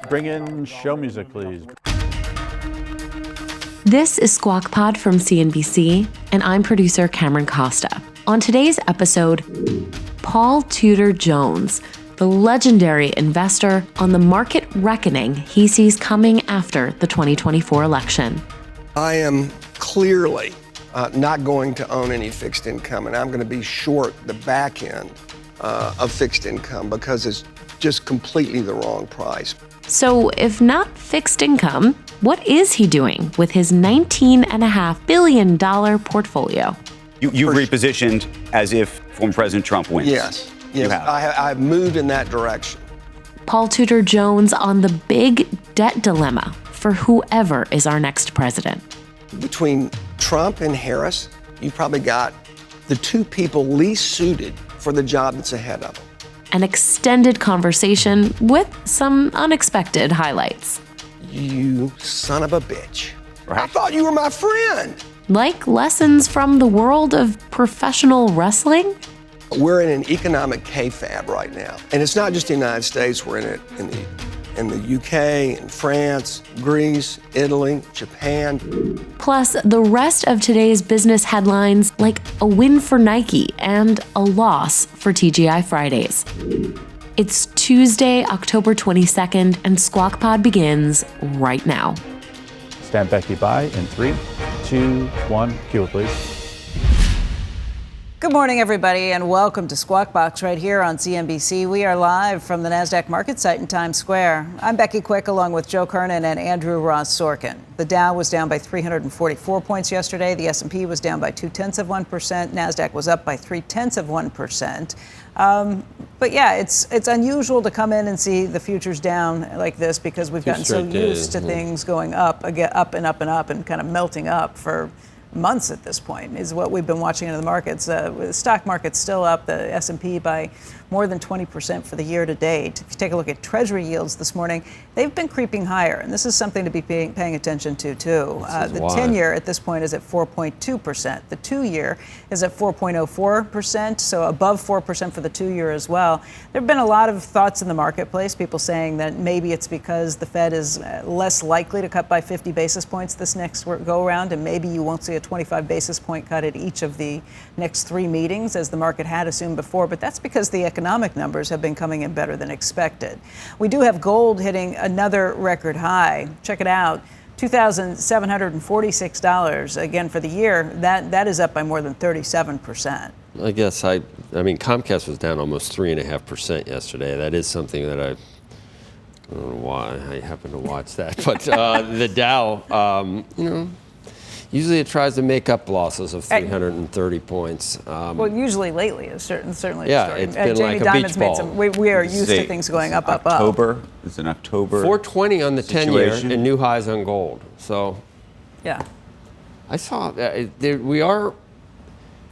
Bring in show music, please. This is Squawk Pod from CNBC, and I'm producer Cameron Costa. On today's episode, Paul Tudor Jones, the legendary investor, on the market reckoning he sees coming after the 2024 election. I am clearly not going to own any fixed income, and I'm going to be short the back end of fixed income because it's just completely the wrong price. So if not fixed income, what is he doing with his $19.5 billion portfolio? You've repositioned as if former President Trump wins. Yes. I've moved in that direction. Paul Tudor Jones on the big debt dilemma for whoever is our next president. Between Trump and Harris, you've probably got the two people least suited for the job that's ahead of them. An extended conversation with some unexpected highlights. You son of a bitch. Right. I thought you were my friend. Like lessons from the world of professional wrestling? We're in an economic kayfabe right now. And it's not just the United States, we're in it in the UK, in France, Greece, Italy, Japan. Plus, the rest of today's business headlines, like a win for Nike and a loss for TGI Fridays. It's Tuesday, October 22nd, and Squawk Pod begins right now. Stand Becky by in 3, 2, 1. Cue it, please. Good morning, everybody, and welcome to Squawk Box right here on CNBC. We are live from the Nasdaq market site in Times Square. I'm Becky Quick, along with Joe Kernen and Andrew Ross Sorkin. The Dow was down by 344 points yesterday. The S&P was down by 0.2%. Nasdaq was up by 0.3%. But yeah, it's unusual to come in and see the futures down like this because we've gotten so used to things going up and up and up and kind of melting up for months at this point is what we've been watching in the markets. The stock market's still up, the S&P by more than 20% for the year to date. If you take a look at Treasury yields this morning, they've been creeping higher, and this is something to be paying attention to, too. The 10-year at this point is at 4.2%. The 2-year is at 4.04%, so above 4% for the 2-year as well. There have been a lot of thoughts in the marketplace, people saying that maybe it's because the Fed is less likely to cut by 50 basis points this next go-around, and maybe you won't see a 25 basis point cut at each of the next 3 meetings, as the market had assumed before, but that's because the economic numbers have been coming in better than expected. We do have gold hitting another record high. Check it out, $2,746 again for the year. That is up by more than 37%. I guess I mean Comcast was down almost 3.5% yesterday. That is something that I don't know why I happen to watch that, but the Dow, usually it tries to make up losses of 330 points. Well, usually lately is certainly. Yeah, it's been Jamie like a Dimon's beach ball. We are used to things going up. October. It's an October. 420 on the 10-year situation. and new highs on gold. So, yeah, I saw we are.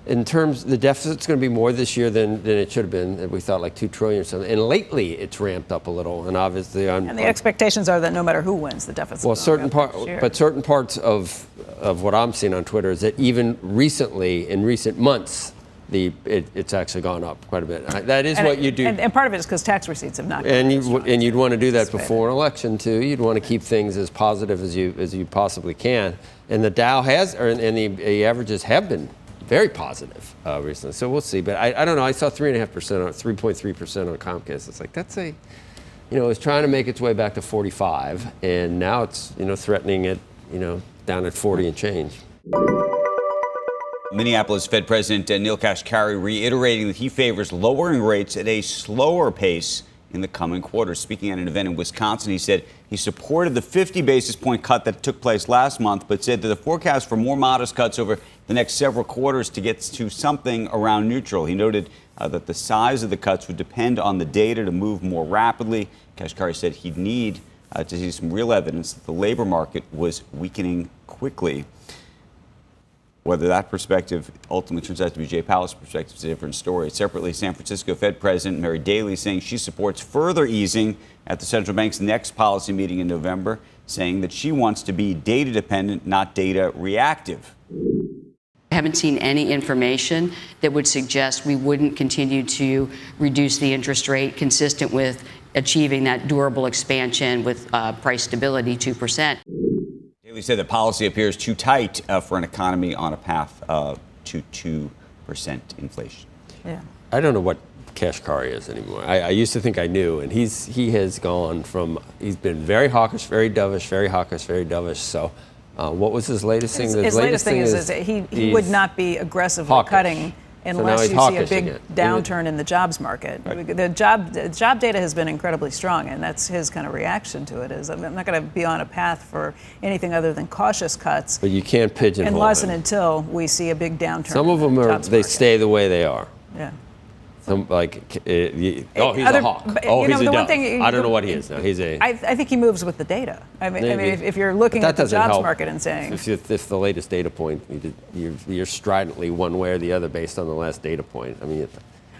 In terms, the deficit's going to be more this year than it should have been. We thought like $2 trillion or something. And lately, it's ramped up a little. And obviously, and the expectations are that no matter who wins, the deficit. Well, certain parts of what I'm seeing on Twitter is that even recently, in recent months, it's actually gone up quite a bit. That is what you do. And part of it is because tax receipts have not. And you'd want to do that before an election too. You'd want to keep things as positive as you possibly can. And the Dow and the averages have been very positive recently. So we'll see. But I don't know. I saw 3.5% on 3.3% on Comcast. It's like it's trying to make its way back to 45, and now it's threatening it down at 40 and change. Minneapolis Fed President Neel Kashkari reiterating that he favors lowering rates at a slower pace in the coming quarters. Speaking at an event in Wisconsin, he said he supported the 50 basis point cut that took place last month, but said that the forecast for more modest cuts over the next several quarters to get to something around neutral. He noted that the size of the cuts would depend on the data to move more rapidly. Kashkari said he'd need to see some real evidence that the labor market was weakening quickly. Whether that perspective ultimately turns out to be Jay Powell's perspective is a different story. Separately, San Francisco Fed President Mary Daly saying she supports further easing at the central bank's next policy meeting in November, saying that she wants to be data dependent, not data reactive. I haven't seen any information that would suggest we wouldn't continue to reduce the interest rate consistent with achieving that durable expansion with price stability, 2%. Daly said the policy appears too tight for an economy on a path to 2% inflation. Yeah. I don't know what Kashkari is anymore. I used to think I knew, and he has gone from, he's been very hawkish, very dovish, very hawkish, very dovish. So what was his latest thing? His latest thing is that he would not be aggressively hawkish. Cutting unless you see a big again. downturn in the jobs market. Right. The job data has been incredibly strong, and that's his kind of reaction to it. Is I'm not going to be on a path for anything other than cautious cuts. But you can't pigeonhole unless him. and until we see a big downturn. Some of them stay the way they are. Yeah. He's a hawk. He's a dove. I don't know what he is now. I think he moves with the data. I mean, if you're looking at the jobs market and saying, if the latest data point, you're stridently one way or the other based on the last data point. I mean.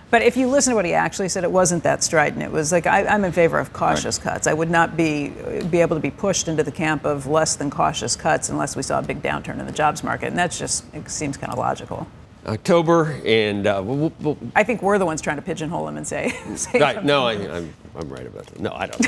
But if you listen to what he actually said, it wasn't that strident. It was like, I'm in favor of cautious cuts. I would not be able to be pushed into the camp of less than cautious cuts unless we saw a big downturn in the jobs market. And that's just, it seems kind of logical. October, and I think we're the ones trying to pigeonhole him and say right. No, I'm right about that. No, I don't.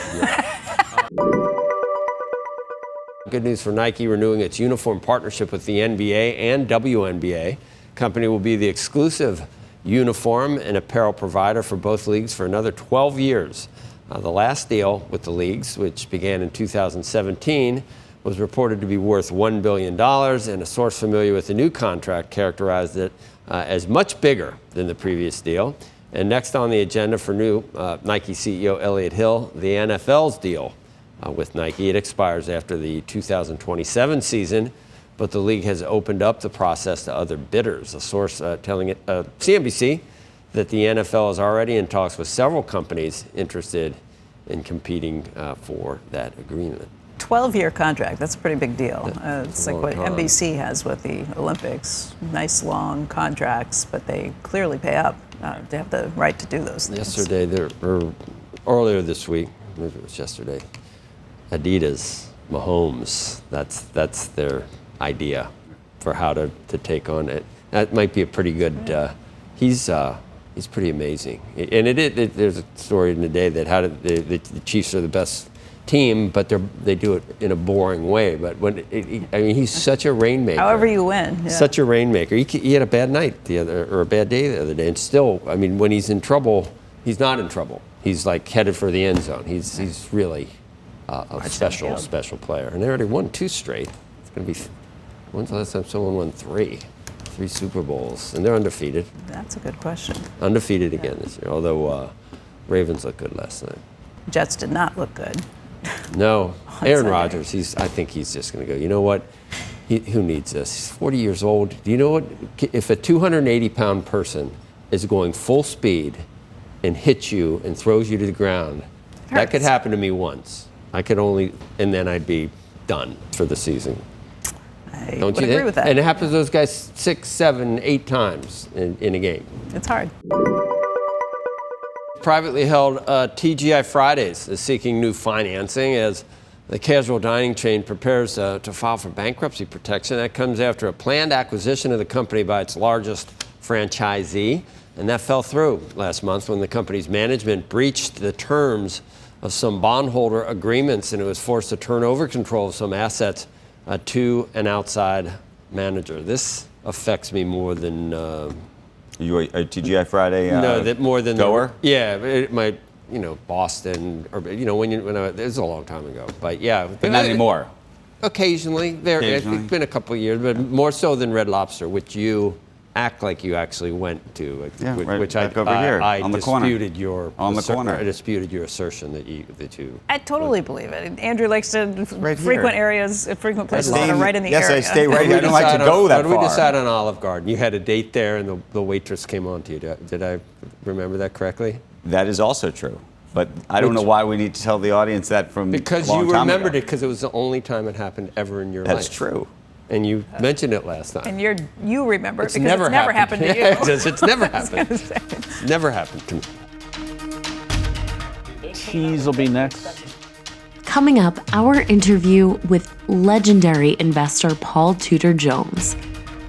Good news for Nike renewing its uniform partnership with the NBA and WNBA. Company will be the exclusive uniform and apparel provider for both leagues for another 12 years. The last deal with the leagues, which began in 2017, was reported to be worth $1 billion, and a source familiar with the new contract characterized it as much bigger than the previous deal. And next on the agenda for new Nike CEO Elliott Hill, the NFL's deal with Nike. It expires after the 2027 season, but the league has opened up the process to other bidders. A source telling CNBC that the NFL is already in talks with several companies interested in competing for that agreement. 12-year contract, that's a pretty big deal. It's like what NBC has with the Olympics. Nice long contracts, but they clearly pay up. They have the right to do those things. Yesterday, or earlier this week, maybe it was yesterday, Adidas, Mahomes, that's their idea for how to take on it. That might be a pretty good, he's pretty amazing. And there's a story in the day that the Chiefs are the best team, but they do it in a boring way. But he's such a rainmaker. However you win. Yeah. Such a rainmaker. He had a bad night or a bad day the other day, and still, when he's in trouble, he's not in trouble. He's like headed for the end zone. He's really a special player. And they already won 2 straight. It's going to be, when's the last time someone won 3 Super Bowls? And they're undefeated. That's a good question. Undefeated again this year, although Ravens looked good last night. Jets did not look good. No, Aaron Rodgers, I think he's just going to go, you know what, who needs this? He's 40 years old. Do you know what, if a 280-pound person is going full speed and hits you and throws you to the ground, that could happen to me once. And then I'd be done for the season. I Don't would you agree think? with that. And it happens to those guys 6, 7, 8 times in a game. It's hard. Privately held TGI Fridays is seeking new financing as the casual dining chain prepares to file for bankruptcy protection. That comes after a planned acquisition of the company by its largest franchisee, and that fell through last month when the company's management breached the terms of some bondholder agreements, and it was forced to turn over control of some assets to an outside manager. This affects me more than... You a TGI Friday more than goer? Boston, or it was a long time ago. But yeah, but not anymore. Occasionally, it's been a couple of years, but more so than Red Lobster, which you act like you actually went to, which I disputed your assertion that you. I totally believe it. Andrew likes to frequent places that are right in the area. Yes, I stay right here. I don't like to go that far. When we decided on Olive Garden, you had a date there, and the waitress came on to you. Did I remember that correctly? That is also true. But I don't know why we need to tell the audience that from a long time ago. Because you remembered it because it was the only time it happened ever in your life. That's true. And you mentioned it last time. And you remember it because never it's never happened to you. It's never happened. It's never happened to me. Cheese will be next. Coming up, our interview with legendary investor Paul Tudor Jones.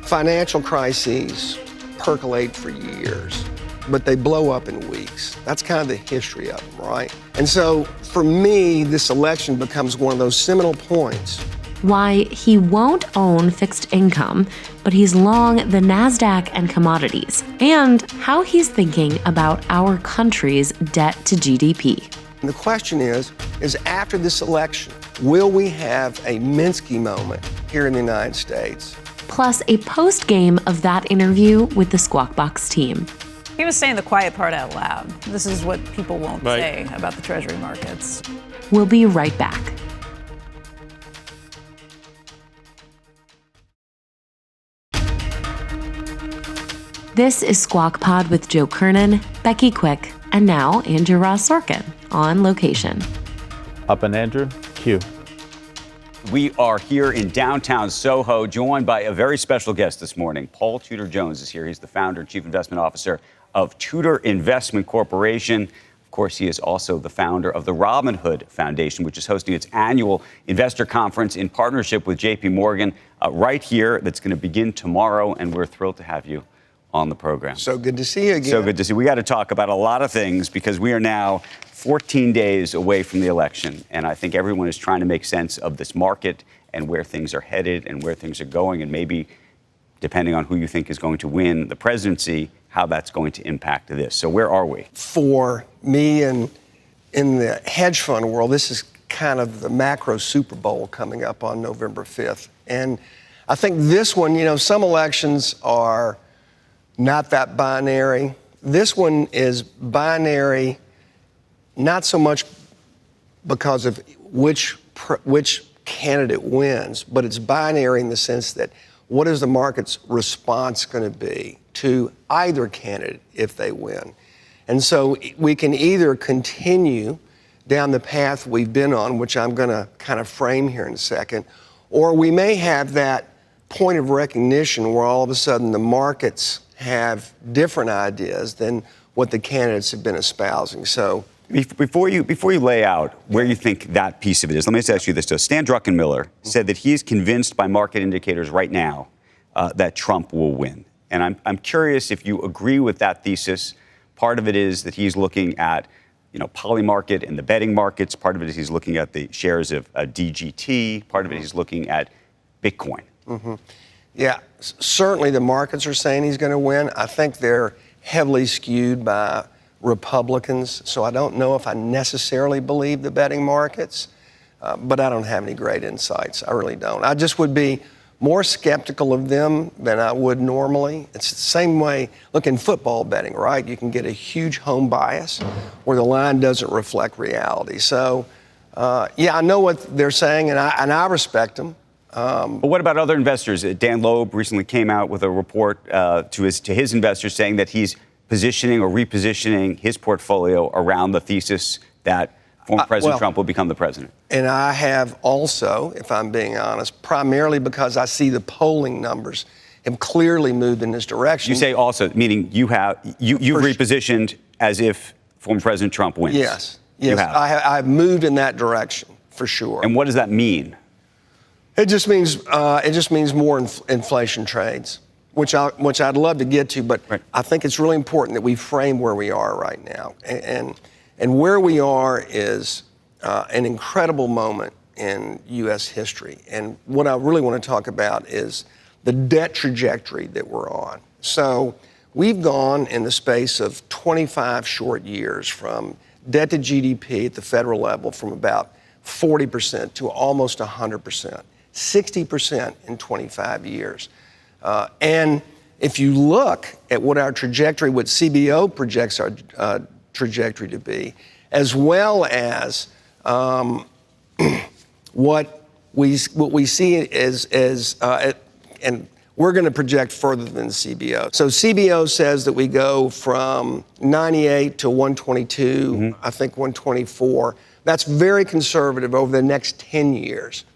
Financial crises percolate for years. but they blow up in weeks. That's kind of the history of them, right? And so for me, this election becomes one of those seminal points. Why he won't own fixed income, but he's long the Nasdaq and commodities, and how he's thinking about our country's debt to GDP. And the question is after this election, will we have a Minsky moment here in the United States? Plus a post-game of that interview with the Squawk Box team. He was saying the quiet part out loud. This is what people won't say about the Treasury markets. We'll be right back. This is Squawk Pod with Joe Kernen, Becky Quick, and now Andrew Ross Sorkin on location. Up and Andrew, Q. We are here in downtown Soho, joined by a very special guest this morning. Paul Tudor Jones is here. He's the founder and chief investment officer of Tudor Investment Corporation. Of course, he is also the founder of the Robinhood Foundation, which is hosting its annual investor conference in partnership with JP Morgan right here. That's going to begin tomorrow, and we're thrilled to have you on the program. So good to see you again. So good to see you. We got to talk about a lot of things because we are now 14 days away from the election, and I think everyone is trying to make sense of this market and where things are headed and where things are going, and maybe, depending on who you think is going to win the presidency, how that's going to impact this. So where are we? For me and in the hedge fund world, this is kind of the macro Super Bowl coming up on November 5th. And I think this one, some elections are not that binary. This one is binary, not so much because of which candidate wins, but it's binary in the sense that what is the market's response going to be to either candidate if they win? And so we can either continue down the path we've been on, which I'm going to kind of frame here in a second, or we may have that point of recognition where all of a sudden the markets have different ideas than what the candidates have been espousing. So before you lay out where you think that piece of it is, let me just ask you this. So Stan Druckenmiller said that he is convinced by market indicators right now that Trump will win. And I'm curious if you agree with that thesis. Part of it is that he's looking at, poly market and the betting markets. Part of it is he's looking at the shares of DGT. Part of it he's looking at Bitcoin. Mm-hmm. Yeah, certainly the markets are saying he's going to win. I think they're heavily skewed by Republicans, so I don't know if I necessarily believe the betting markets, but I don't have any great insights. I really don't. I just would be more skeptical of them than I would normally. It's the same way, look, in football betting, right? You can get a huge home bias where the line doesn't reflect reality. So, I know what they're saying, and I respect them. But what about other investors? Dan Loeb recently came out with a report to his investors saying that he's positioning or repositioning his portfolio around the thesis that former President Trump will become the president. And I have also, if I'm being honest, primarily because I see the polling numbers have clearly moved in this direction. You say also, meaning you've repositioned as if former President Trump wins. Yes. You have. I've moved in that direction for sure. And what does that mean? It just means more inflation trades, which I'd love to get to, but right. I think it's really important that we frame where we are right now, and where we are is an incredible moment in U.S. history. And what I really want to talk about is the debt trajectory that we're on. So we've gone in the space of 25 short years from debt to GDP at the federal level from about 40% to almost 100%. 60% in 25 years. And if you look at what our trajectory, what CBO projects our trajectory to be, as well as what we see as and we're going to project further than CBO. So CBO says that we go from 98 to 122, I think 124. That's very conservative over the next 10 years.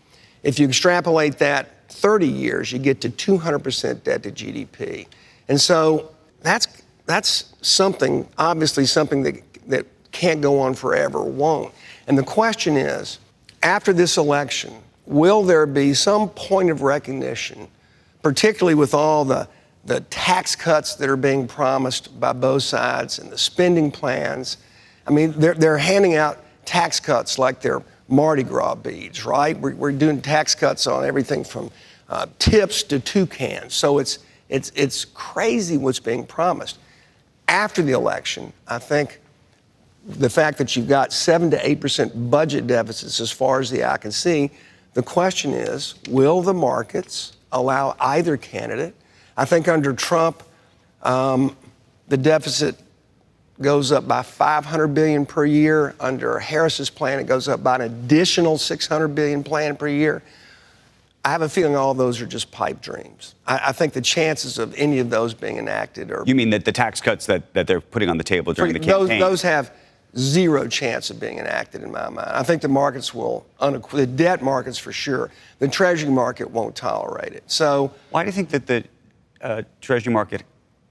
If you extrapolate that 30 years, you get to 200% debt to GDP. And so that's something, obviously something that can't go on forever, won't. And the question is, after this election, will there be some point of recognition, particularly with all the the tax cuts that are being promised by both sides and the spending plans. I mean, they're handing out tax cuts like they're Mardi Gras beads, right? We're doing tax cuts on everything from tips to toucans. So it's crazy what's being promised. After the election, I think the fact that you've got 7 to 8% budget deficits as far as the eye can see, the question is, will the markets allow either candidate? I think under Trump, the deficit goes up by $500 billion per year. Under Harris's plan, it goes up by an additional $600 billion plan per year. I have a feeling all of those are just pipe dreams. I think the chances of any of those being enacted are... You mean that the tax cuts that they're putting on the table during the campaign? Those have zero chance of being enacted in my mind. I think the markets will, the debt markets for sure. The Treasury market won't tolerate it. So... Why do you think that the Treasury market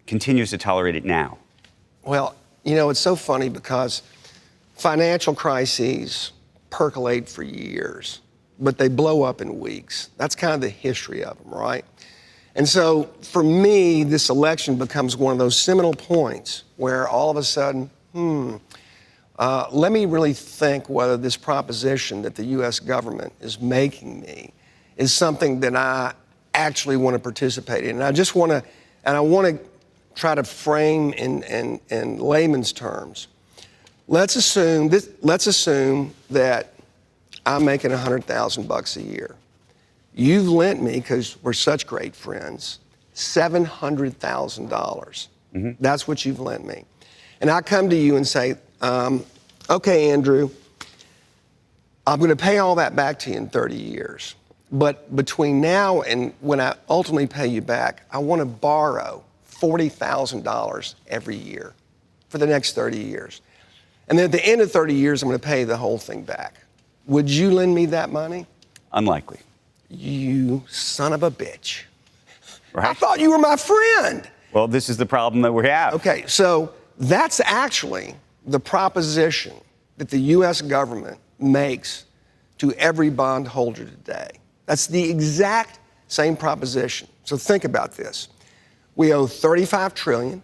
continues to tolerate it now? Well, you know, it's so funny because financial crises percolate for years, but they blow up in weeks. That's kind of the history of them, right? And so for me, this election becomes one of those seminal points where all of a sudden, let me really think whether this proposition that the U.S. government is making me is something that I actually want to participate in. And I want to try to frame in layman's terms. Let's assume that I'm making $100,000 a year. You've lent me, because we're such great friends, $700,000. Mm-hmm. That's what you've lent me. And I come to you and say, okay, Andrew, I'm going to pay all that back to you in 30 years. But between now and when I ultimately pay you back, I want to borrow $40,000 every year for the next 30 years. And then at the end of 30 years, I'm going to pay the whole thing back. Would you lend me that money? Unlikely. You son of a bitch. Right. I thought you were my friend. Well, this is the problem that we have. Okay, so that's actually the proposition that the U.S. government makes to every bondholder today. That's the exact same proposition. So think about this. We owe $35 trillion.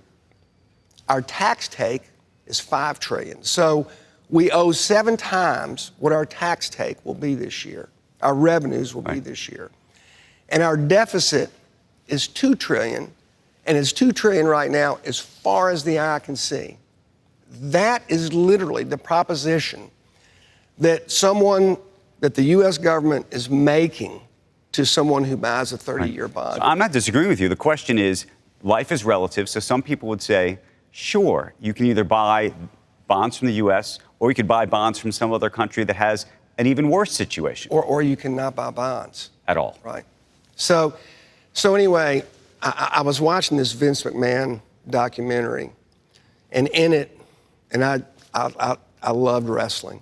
Our tax take is $5 trillion. So we owe 7 times what our tax take will be this year. Our revenues will be this year. And our deficit is $2 trillion, and it's $2 trillion right now as far as the eye can see. That is literally the proposition that the U.S. government is making to someone who buys a 30-year bond. So I'm not disagreeing with you. The question is, life is relative. So some people would say, sure, you can either buy bonds from the U.S. or you could buy bonds from some other country that has an even worse situation. Or you cannot buy bonds. At all. Right. So anyway, I was watching this Vince McMahon documentary, and in it, and I loved wrestling,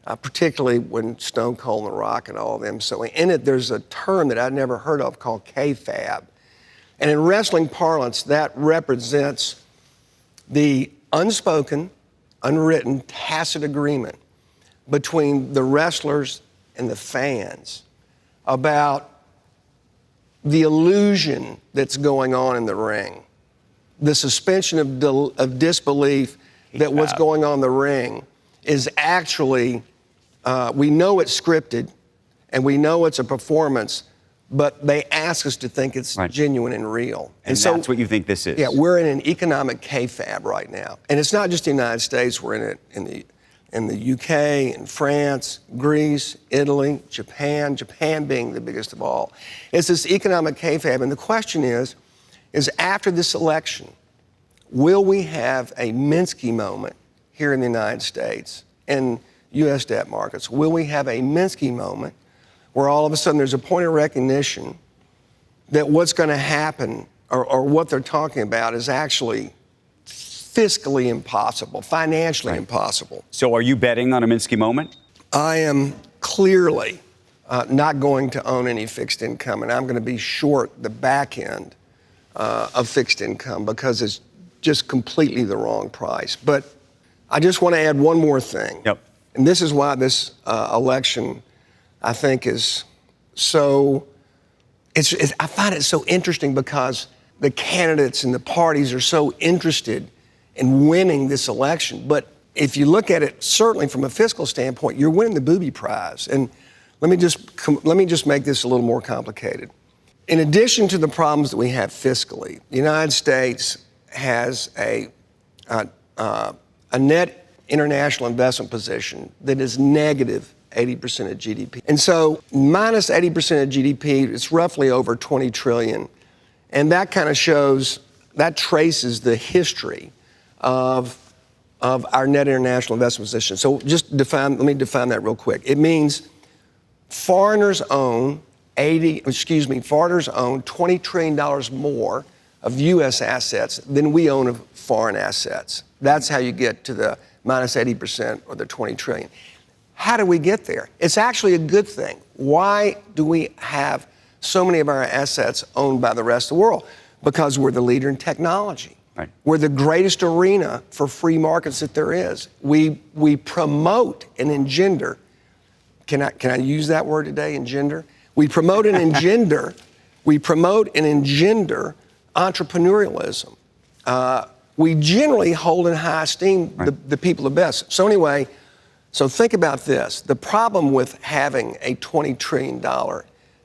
particularly when Stone Cold and The Rock and all of them. So in it, there's a term that I'd never heard of called kayfabe. And in wrestling parlance, that represents the unspoken, unwritten, tacit agreement between the wrestlers and the fans about the illusion that's going on in the ring, the suspension of disbelief that what's going on in the ring is actually, we know it's scripted and we know it's a performance, but they ask us to think it's genuine and real. And so that's what you think this is? Yeah, we're in an economic kayfabe right now. And it's not just the United States, we're in it in the UK, in France, Greece, Italy, Japan being the biggest of all. It's this economic kayfabe. And the question is after this election, will we have a Minsky moment here in the United States in U.S. debt markets? Will we have a Minsky moment where all of a sudden there's a point of recognition that what's going to happen or what they're talking about is actually fiscally impossible, financially impossible? So are you betting on a Minsky moment? I am clearly not going to own any fixed income, and I'm going to be short the back end of fixed income because it's just completely the wrong price. But I just want to add one more thing. Yep. And this is why this election, I think, is so, I find it so interesting because the candidates and the parties are so interested in winning this election. But if you look at it, certainly from a fiscal standpoint, you're winning the booby prize. And let me just make this a little more complicated. In addition to the problems that we have fiscally, the United States has a net international investment position that is negative 80% of GDP. And so minus 80% of GDP, it's roughly over 20 trillion. And that kind of shows, that traces the history of our net international investment position. So let me define that real quick. It means foreigners own $20 trillion more of U.S. assets than we own of foreign assets. That's how you get to the minus 80% or the 20 trillion. How do we get there? It's actually a good thing. Why do we have so many of our assets owned by the rest of the world? Because we're the leader in technology. Right. We're the greatest arena for free markets that there is. We promote and engender. Can I use that word today, engender? We promote and engender. We promote and engender entrepreneurialism. We generally hold in high esteem the people of best. So anyway, so think about this. The problem with having a $20 trillion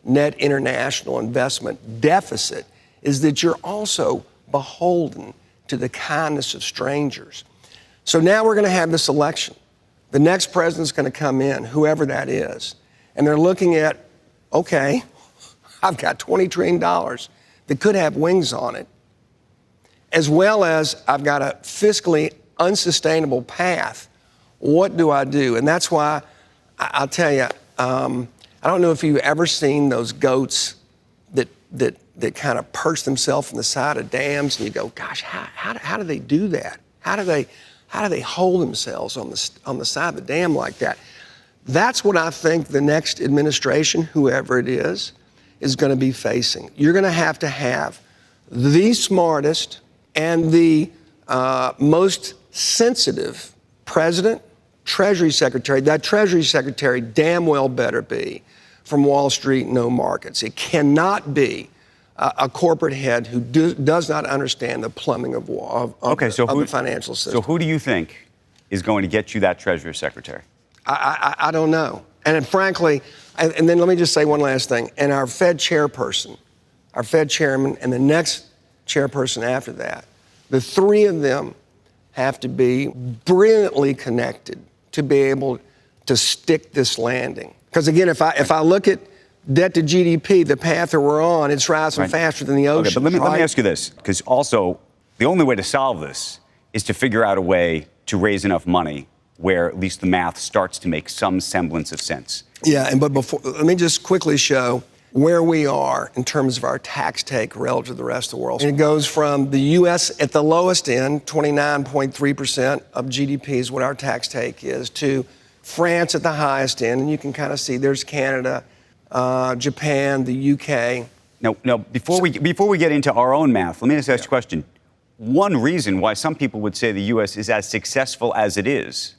net international investment deficit is that you're also beholden to the kindness of strangers. So now we're going to have this election. The next president's going to come in, whoever that is, and they're looking at, okay, I've got $20 trillion that could have wings on it, as well as I've got a fiscally unsustainable path. What do I do? And that's why I'll tell you, I don't know if you've ever seen those goats that kind of perch themselves on the side of dams, and you go, gosh, how do they do that? How do they hold themselves on the side of the dam like that? That's what I think the next administration, whoever it is going to be facing. You're going to have the smartest and the most sensitive president, Treasury Secretary. That Treasury Secretary damn well better be from Wall Street, no markets. It cannot be a corporate head who does not understand the plumbing of the financial system. So who do you think is going to get you that Treasury Secretary? I don't know. And frankly, and then let me just say one last thing. And our Fed chairperson, our Fed chairman, and the next chairperson after that, the three of them have to be brilliantly connected to be able to stick this landing. Because again, if I look at debt to GDP, the path that we're on, it's rising faster than the ocean. Okay, but let me ask you this, because also the only way to solve this is to figure out a way to raise enough money where at least the math starts to make some semblance of sense. Yeah, but before, let me just quickly show where we are in terms of our tax take relative to the rest of the world. And it goes from the U.S. at the lowest end, 29.3% of GDP is what our tax take is, to France at the highest end. And you can kind of see there's Canada, Japan, the UK. Now, before we get into our own math, let me just ask you a question. One reason why some people would say the U.S. is as successful as it is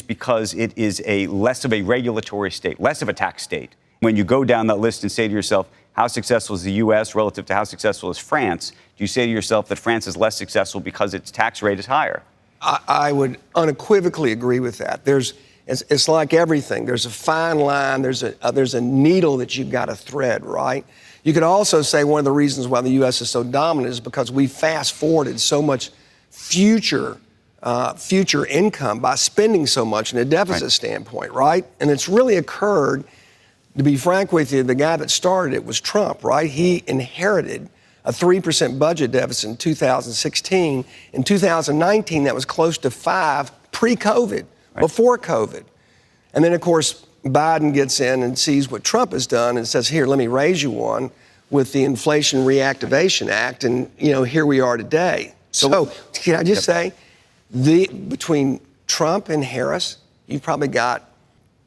because it is less of a regulatory state, less of a tax state. When you go down that list and say to yourself, how successful is the U.S. relative to how successful is France, do you say to yourself that France is less successful because its tax rate is higher? I would unequivocally agree with that. It's like everything. There's a fine line. There's a needle that you've got to thread, right? You could also say one of the reasons why the U.S. is so dominant is because we fast-forwarded so much future income by spending so much in a deficit standpoint, right? And it's really occurred, to be frank with you, the guy that started it was Trump, right? He inherited a 3% budget deficit in 2016. In 2019, that was close to 5% pre-COVID. Before COVID. And then, of course, Biden gets in and sees what Trump has done and says, here, let me raise you one with the Inflation Reactivation Act. And, here we are today. So can I just say, between Trump and Harris, you've probably got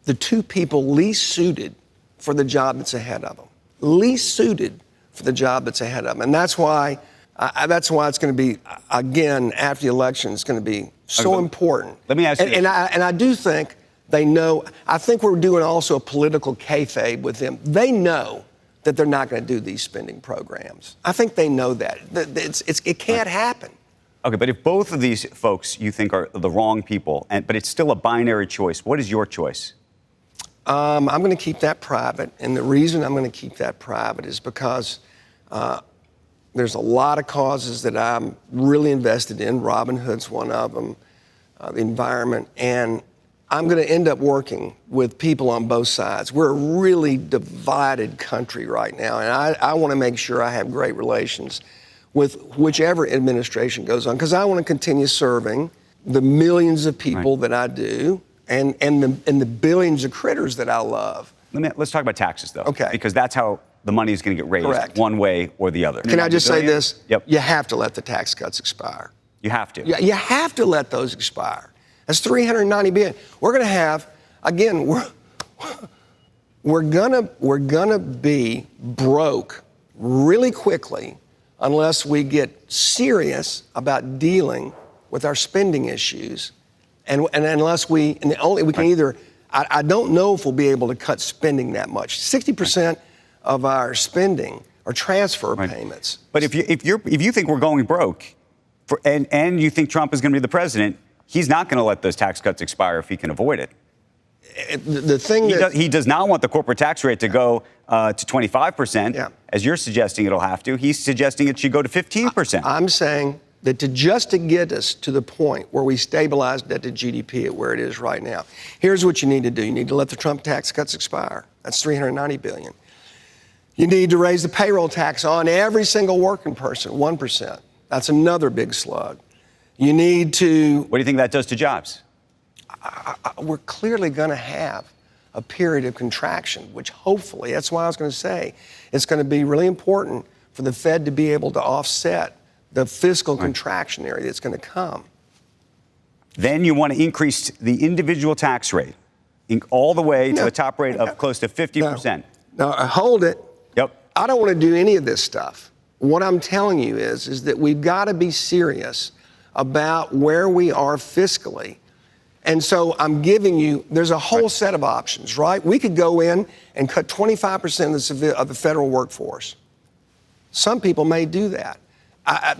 the two people least suited for the job that's ahead of them. Least suited for the job that's ahead of them. And that's why it's going to be, again, after the election, it's going to be so important. Let me ask you and I do think they know. I think we're doing also a political kayfabe with them. They know that they're not going to do these spending programs. I think they know that. It can't happen. Okay, but if both of these folks you think are the wrong people, but it's still a binary choice, what is your choice? I'm going to keep that private, and the reason I'm going to keep that private is because there's a lot of causes that I'm really invested in. Robinhood's one of them, the environment, and I'm going to end up working with people on both sides. We're a really divided country right now, and I want to make sure I have great relations with whichever administration goes on, because I want to continue serving the millions of people that I do and the billions of critters that I love. Let's talk about taxes, though. Okay. Because that's how the money is going to get raised, one way or the other. Can I just say this? Yep. You have to let the tax cuts expire. You have to. You have to let those expire. That's $390 billion. We're going to have, again, we're gonna be broke really quickly unless we get serious about dealing with our spending issues, and unless we can either. I don't know if we'll be able to cut spending that much. 60% of our spending are transfer payments. But if you think we're going broke, and you think Trump is going to be the president, he's not going to let those tax cuts expire if he can avoid it. The thing he does not want the corporate tax rate to go to 25%, as you're suggesting it'll have to. He's suggesting it should go to 15%. I'm saying that just to get us to the point where we stabilize debt to GDP at where it is right now, here's what you need to do. You need to let the Trump tax cuts expire. That's $390 billion. You need to raise the payroll tax on every single working person, 1%. That's another big slug. You need to... What do you think that does to jobs? We're clearly going to have a period of contraction, which hopefully, that's why I was going to say, it's going to be really important for the Fed to be able to offset the fiscal contraction area that's going to come. Then you want to increase the individual tax rate all the way to the top rate of close to 50%. No, hold it. Yep. I don't want to do any of this stuff. What I'm telling you is that we've got to be serious about where we are fiscally. And so I'm giving you, there's a whole set of options, right? We could go in and cut 25% of the federal workforce. Some people may do that.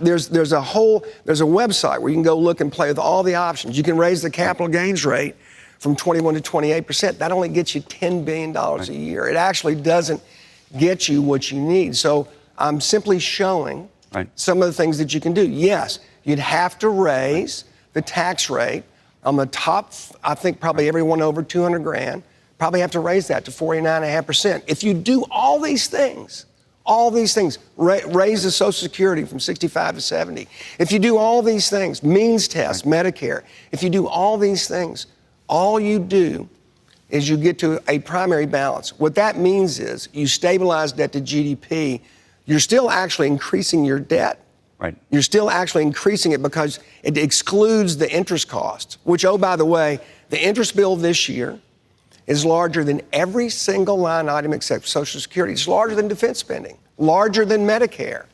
There's a website where you can go look and play with all the options. You can raise the capital gains rate from 21 to 28%. That only gets you $10 billion a year. It actually doesn't get you what you need. So I'm simply showing some of the things that you can do. Yes, you'd have to raise the tax rate on the top, I think probably everyone over 200 grand, probably have to raise that to 49.5%. If you do all these things, raise the Social Security from 65 to 70. If you do all these things, means test, Medicare, if you do all these things, all you do is you get to a primary balance. What that means is you stabilize debt to GDP. You're still actually increasing your debt. Right. You're still actually increasing it because it excludes the interest costs, which, oh, by the way, the interest bill this year is larger than every single line item except Social Security. It's larger than defense spending, larger than Medicare.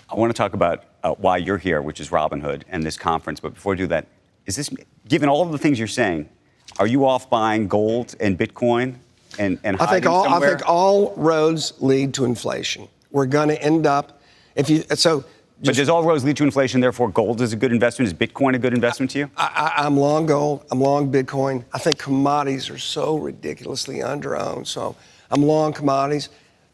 I want to talk about why you're here, which is Robinhood and this conference. But before I do that, is this, given all of the things you're saying, are you off buying gold and Bitcoin and hiding somewhere? I think all roads lead to inflation. We're going to end up, But does all roads lead to inflation, therefore gold is a good investment? Is Bitcoin a good investment to you? I'm long gold. I'm long Bitcoin. I think commodities are so ridiculously underowned. So I'm long commodities.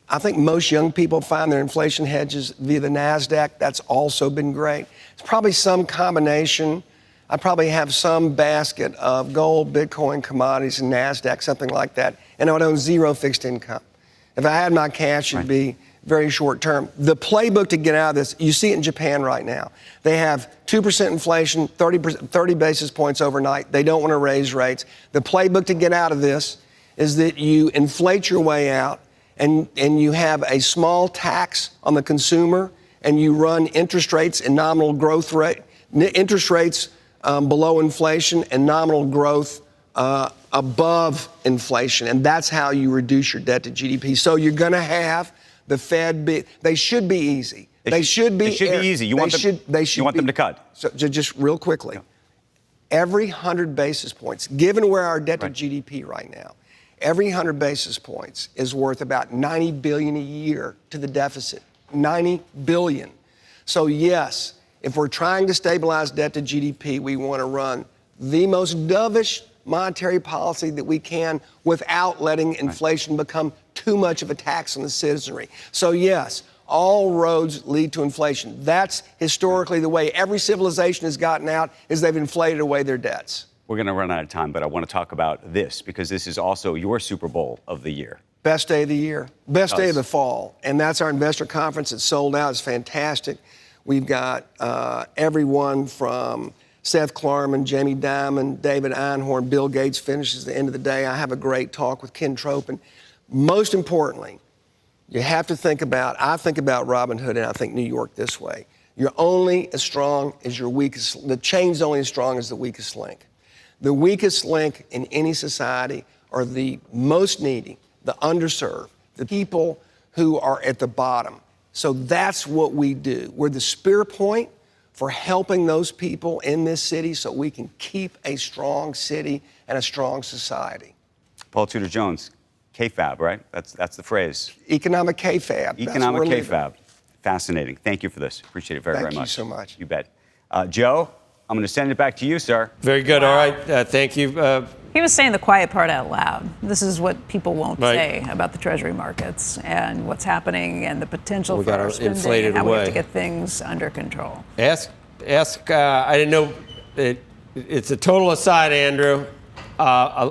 I think most young people find their inflation hedges via the Nasdaq. That's also been great. It's probably some combination. I probably have some basket of gold, Bitcoin, commodities, and Nasdaq, something like that. And I would own zero fixed income. If I had my cash, it'd be very short term. The playbook to get out of this, you see it in Japan right now. They have 2% inflation, 30 basis points overnight. They don't want to raise rates. The playbook to get out of this is that you inflate your way out and you have a small tax on the consumer and you run interest rates and nominal growth rate, interest rates below inflation and nominal growth above inflation. And that's how you reduce your debt to GDP. So you're going to have the Fed they should be easy. They should be easy. You want them to cut. So just real quickly, every 100 basis points, given where our debt to GDP right now, Every 100 basis points is worth about $90 billion a year to the deficit. $90 billion. So yes, if we're trying to stabilize debt to GDP, we want to run the most dovish monetary policy that we can without letting inflation become too much of a tax on the citizenry. So yes, all roads lead to inflation. That's historically the way every civilization has gotten out, is they've inflated away their debts. We're going to run out of time, but I want to talk about this because this is also your Super Bowl of the year. Best day of the year, best day of the fall. And that's our investor conference. It's sold out. It's fantastic. We've got everyone from Seth Klarman, Jamie Dimon, David Einhorn, Bill Gates finishes at the end of the day. I have a great talk with Ken Tropin. Most importantly, you have to think about, I think about Robin Hood and I think New York this way. You're only as strong as your weakest, the chain's only as strong as the weakest link. The weakest link in any society are the most needy, the underserved, the people who are at the bottom. So that's what we do. We're the spear point for helping those people in this city so we can keep a strong city and a strong society. Paul Tudor Jones, KFAB, right? That's the phrase. Economic KFAB. Economic KFAB. Fascinating. Thank you for this. Appreciate it very, very much. Thank you so much. You bet. Joe, I'm going to send it back to you, sir. Very good. All right. Thank you. He was saying the quiet part out loud. This is what people won't Right. say about the Treasury markets and what's happening and the potential We for got our it spending inflated and how we have away. to get things under control. Ask. I didn't know. It's a total aside, Andrew.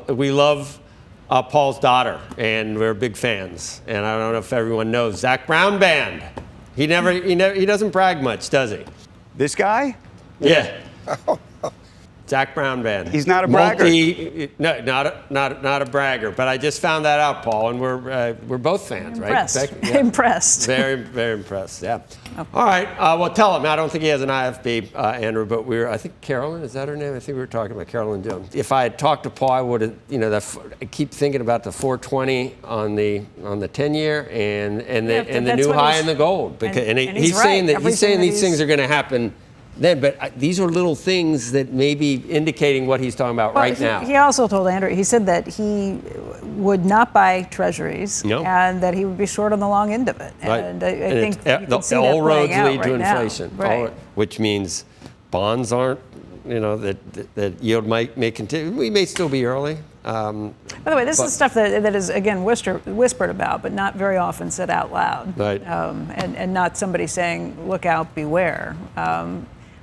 We love Paul's daughter, and we're big fans. And I don't know if everyone knows Zach Brown Band. He doesn't brag much, does he? This guy? Yeah. Zach Brown Band. He's not a bragger. No, not a bragger. But I just found that out, Paul, and we're both fans, Impressed. right? Becky? Yeah. Impressed. Very, very impressed. Yeah. All right. Well, tell him. I don't think he has an IFB, Andrew. But I think Carolyn, is that her name? I think we were talking about Carolyn Jones. If I had talked to Paul, I would have. I keep thinking about the 420 on the 10-year and the new high in the gold. Because and he's right. saying that Everything these things are going to happen. Then, but these are little things that may be indicating what he's talking about right now. He also told Andrew, he said that he would not buy treasuries and that he would be short on the long end of it. Right. And I think you can see all that roads playing out lead to right now. inflation, Right. which means bonds aren't, that yield may continue. We may still be early. By the way, this is stuff that is, again, whispered about, but not very often said out loud. Right. And not somebody saying, look out, beware.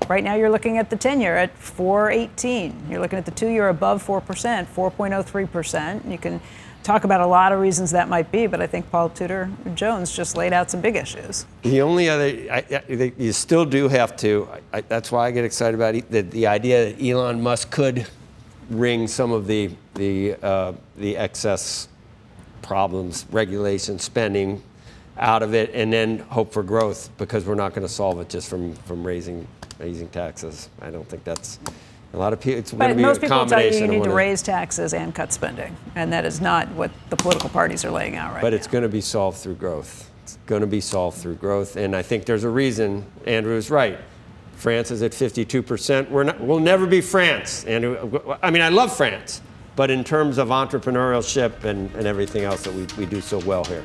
Right now, you're looking at the 10-year at 4.18. You're looking at the 2-year above 4%, 4.03%. You can talk about a lot of reasons that might be, but I think Paul Tudor Jones just laid out some big issues. The only other, you still do have to, that's why I get excited about the idea that Elon Musk could wring some of the excess problems, regulation, spending out of it, and then hope for growth, because we're not going to solve it just from raising taxes. I don't think that's a lot of people. It's going to be a combination. But most people tell you need to raise taxes and cut spending, and that is not what the political parties are laying out right now. But it's going to be solved through growth. It's going to be solved through growth, and I think there's a reason. Andrew is right. France is at 52%. We'll never be France. And I mean, I love France, but in terms of entrepreneurship and everything else that we do so well here.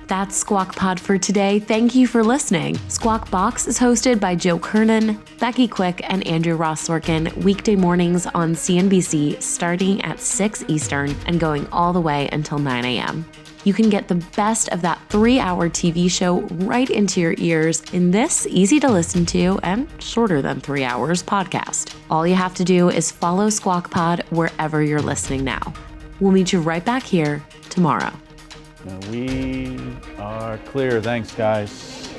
That's Squawk Pod for today. Thank you for listening. Squawk Box is hosted by Joe Kernen, Becky Quick, and Andrew Ross Sorkin weekday mornings on CNBC starting at 6 Eastern and going all the way until 9 a.m. You can get the best of that 3-hour TV show right into your ears in this easy to listen to and shorter than 3 hours podcast. All you have to do is follow Squawk Pod wherever you're listening now. We'll meet you right back here tomorrow. We are clear. Thanks, guys.